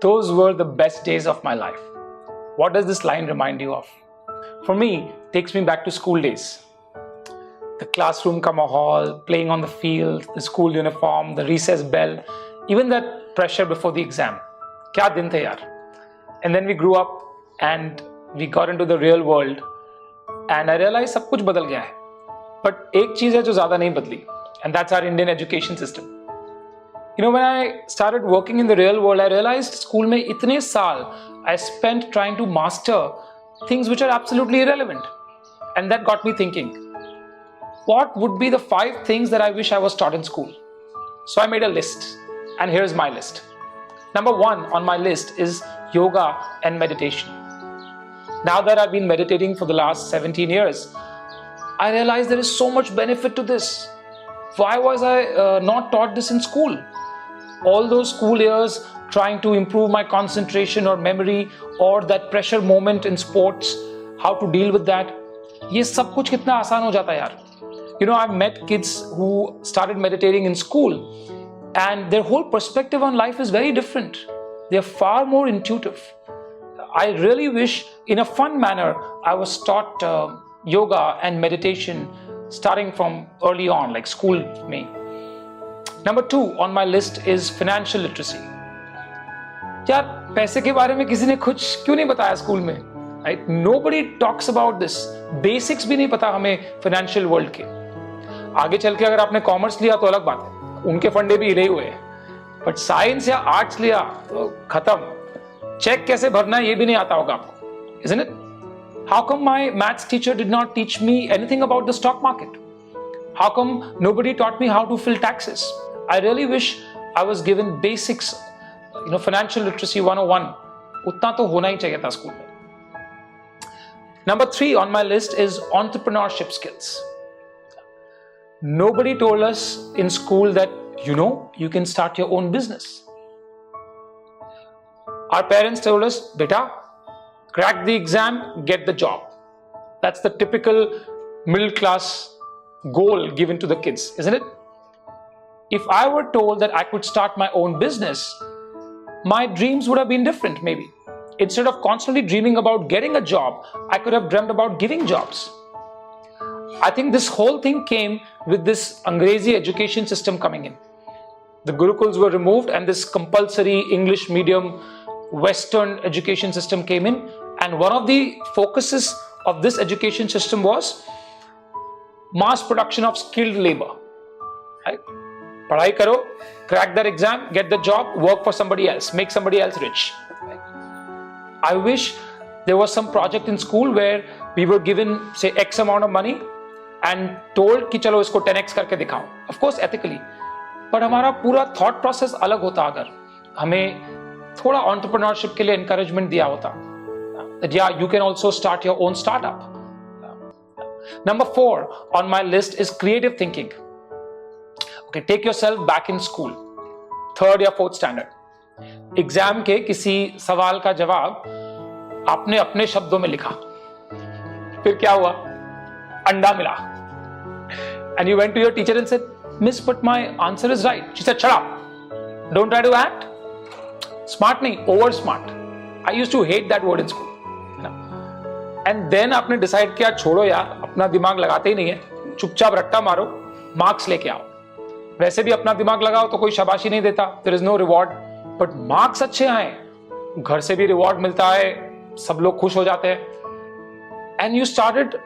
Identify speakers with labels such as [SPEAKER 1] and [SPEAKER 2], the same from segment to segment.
[SPEAKER 1] Those were the best days of my life. What does this line remind you of? For me, it takes me back to school days. The classroom ka mahal, playing on the field, the school uniform, the recess bell, even that pressure before the exam. Kya din the yaar? And then we grew up and we got into the real world and I realized सब कुछ बदल गया है. But एक चीज है जो ज़्यादा नहीं बदली, and that's our Indian education system. You know, when I started working in the real world, I realized school में इतने साल I spent trying to master things which are absolutely irrelevant. And that got me thinking, what would be the 5 things that I wish I was taught in school? So I made a list, and here's my list. Number 1 on my list is yoga and meditation. Now that I've been meditating for the last 17 years, I realized there is so much benefit to this. Why was I not taught this in school? All those school years trying to improve my concentration or memory or that pressure moment in sports, how to deal with that, ये सब कुछ कितना आसान हो जाता है यार. You know, I've met kids who started meditating in school and their whole perspective on life is very different. They're far more intuitive. I really wish in a fun manner I was taught yoga and meditation starting from early on, like school me. Number 2 on my list is financial literacy. यार पैसे के बारे में किसी ने कुछ क्यों नहीं बताया स्कूल में? Right? Nobody talks about this. Basics भी नहीं पता हमें financial world के. आगे चल के अगर आपने कॉमर्स लिया तो अलग बात है, उनके फंडे भी हिले हुए हैं. बट साइंस या आर्ट्स लिया तो खत्म. चेक कैसे भरना है ये भी नहीं आता होगा आपको, isn't it? How come my maths teacher did not teach me anything about the stock market? How come nobody taught me how to fill taxes? I really wish I was given basics, you know, financial literacy 101. उतना तो होना ही चाहिए था school में. Number 3 on my list is entrepreneurship skills. Nobody told us in school that, you know, you can start your own business. Our parents told us, beta, crack the exam, get the job. That's the typical middle class goal given to the kids, isn't it? If I were told that I could start my own business, my dreams would have been different maybe. Instead of constantly dreaming about getting a job, I could have dreamt about giving jobs. I think this whole thing came with this Angrezi education system coming in. The Gurukuls were removed and this compulsory English medium Western education system came in, and one of the focuses of this education system was mass production of skilled labor. Right? पढ़ाई करो, crack that exam, get the job, work for somebody else, make somebody else rich. Right? I wish there was some project in school where we were given, say, X amount of money and told कि चलो इसको 10x करके दिखाओ. Of course, ethically. But हमारा पूरा thought process अलग होता अगर हमें थोड़ा entrepreneurship के लिए encouragement दिया होता. That yeah, you can also start your own startup. Number 4 on my list is creative thinking. Okay, take yourself back in school, 3rd या 4th standard. एग्जाम के किसी सवाल का जवाब आपने अपने शब्दों में लिखा. फिर क्या हुआ? अंडा मिला. And you went to your teacher and said, Miss, but my answer is right. She said, shut up. Don't try to act. Smart नहीं, over smart. I used to hate that word in school. And then आपने decide किया, छोड़ो यार, अपना दिमाग लगाते ही नहीं है, चुपचाप रट्टा मारो, मार्क्स लेके आओ. वैसे भी अपना दिमाग लगाओ तो कोई शाबाशी नहीं देता, there is no reward. But marks अच्छे आए, घर से भी रिवॉर्ड मिलता है, सब लोग खुश हो जाते हैं. And you started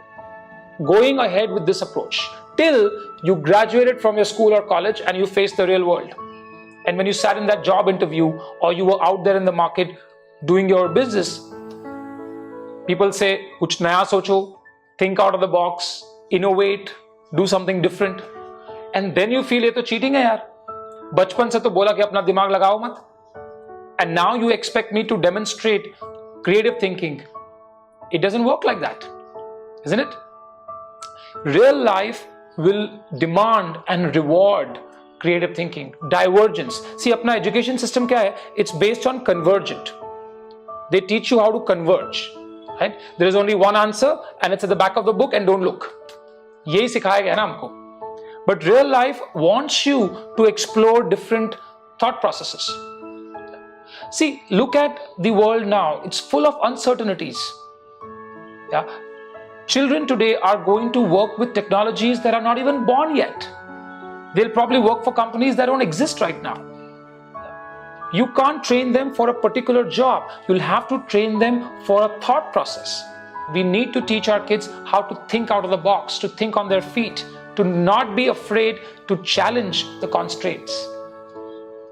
[SPEAKER 1] going ahead with this approach till you graduated from your school or college and you faced the real world. And when you sat in that job interview or you were out there in the market doing your business, people say, कुछ नया सोचो, think out of the box, innovate, do something different. And then you feel ये तो cheating है यार. बचपन से तो बोला कि अपना दिमाग लगाओ मत. And now you expect me to demonstrate creative thinking. It doesn't work like that, isn't it? Real life will demand and reward creative thinking. Divergence. See, अपना education system क्या है? It's based on convergent. They teach you how to converge. Right? There is only one answer and it's at the back of the book and don't look. यही सिखाया गया ना हमको. But real life wants you to explore different thought processes. See, look at the world now. It's full of uncertainties. Yeah. Children today are going to work with technologies that are not even born yet. They'll probably work for companies that don't exist right now. You can't train them for a particular job. You'll have to train them for a thought process. We need to teach our kids how to think out of the box, to think on their feet, to not be afraid to challenge the constraints.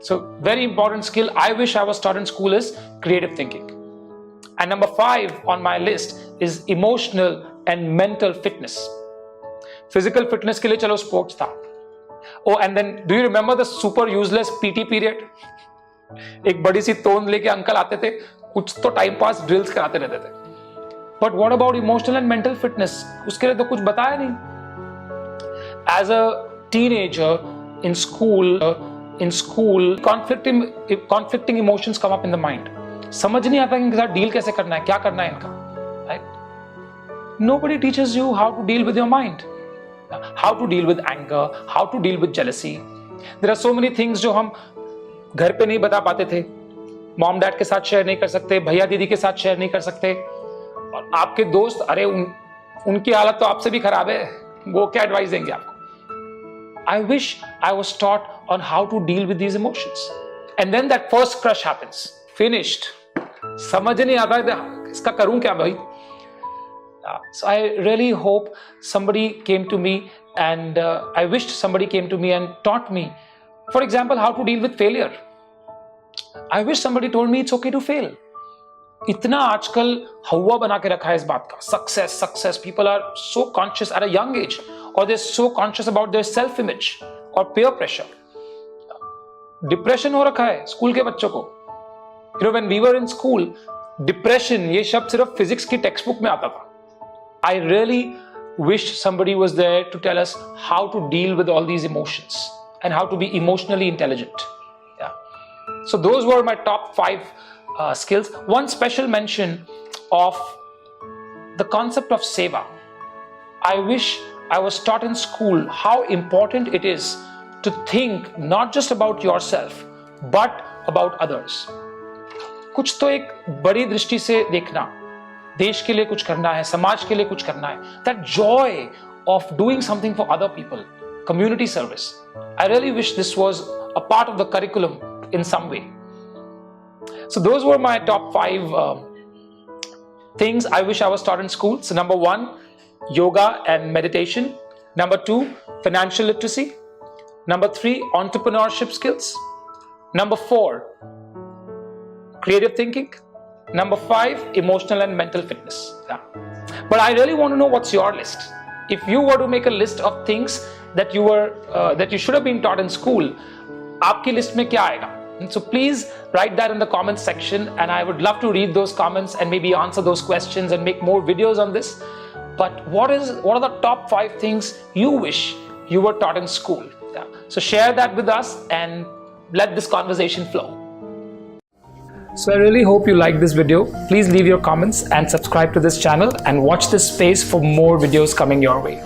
[SPEAKER 1] So, very important skill I wish I was taught in school is creative thinking. And number 5 on my list is emotional and mental fitness. Physical fitness के लिए चलो sports था. Oh, and then do you remember the super useless PT period? एक बड़ी सी तोंद लेके uncle आते थे, कुछ तो टाइम पास ड्रिल्स कराते रहते थे. But what about emotional and mental fitness? उसके लिए तो कुछ बताया नहीं. As a teenager in school, conflicting emotions come up in the mind. समझ नहीं आता कि इनके साथ डील कैसे करना है, क्या करना है इनका. Right? Nobody teaches you how to deal with your mind, how to deal with anger, how to deal with jealousy. There are so many things जो हम घर पे नहीं बता पाते थे. मॉम डैड के साथ शेयर नहीं कर सकते, भैया दीदी के साथ शेयर नहीं कर सकते. और आपके दोस्त, अरे उनकी हालत तो आपसे भी खराब है, वो क्या एडवाइस देंगे आपको. I wish I was taught on how to deal with these emotions. And then that first crush happens. Finished. समझ नहीं आता इसका करूं क्या भाई. So I really hope somebody came to me and I wished somebody came to me and taught me, for example, how to deal with failure. I wish somebody told me it's okay to fail. इतना आजकल हवा बना के रखा है इस बात का. Success. People are so conscious at a young age, or they're so conscious about their self-image or peer pressure. Depression हो रखा है स्कूल के बच्चों को. You know, when we were in school, depression ये शब्द सिर्फ फिजिक्स की टेक्स्ट बुक में आता था. I really wish somebody was there to tell us how to deal with all these emotions and how to be emotionally intelligent. Yeah. So those were my top 5 skills. One special mention of the concept of seva. I wish I was taught in school how important it is to think not just about yourself but about others. कुछ तो एक बड़ी दृष्टि से देखना, देश के लिए कुछ करना है, समाज के लिए कुछ करना है. That joy of doing something for other people, community service. I really wish this was a part of the curriculum in some way. So those were my top 5 things I wish I was taught in school. So number 1, yoga and meditation. Number 2, financial literacy. Number 3, entrepreneurship skills. Number 4, creative thinking. Number 5, emotional and mental fitness. Yeah. But I really want to know what's your list. If you were to make a list of things that you should have been taught in school, आपकी list में क्या आएगा? So please write that in the comments section, and I would love to read those comments and maybe answer those questions and make more videos on this. But what are the top 5 things you wish you were taught in school? Yeah. So share that with us and let this conversation flow. So I really hope you liked this video. Please leave your comments and subscribe to this channel and watch this space for more videos coming your way.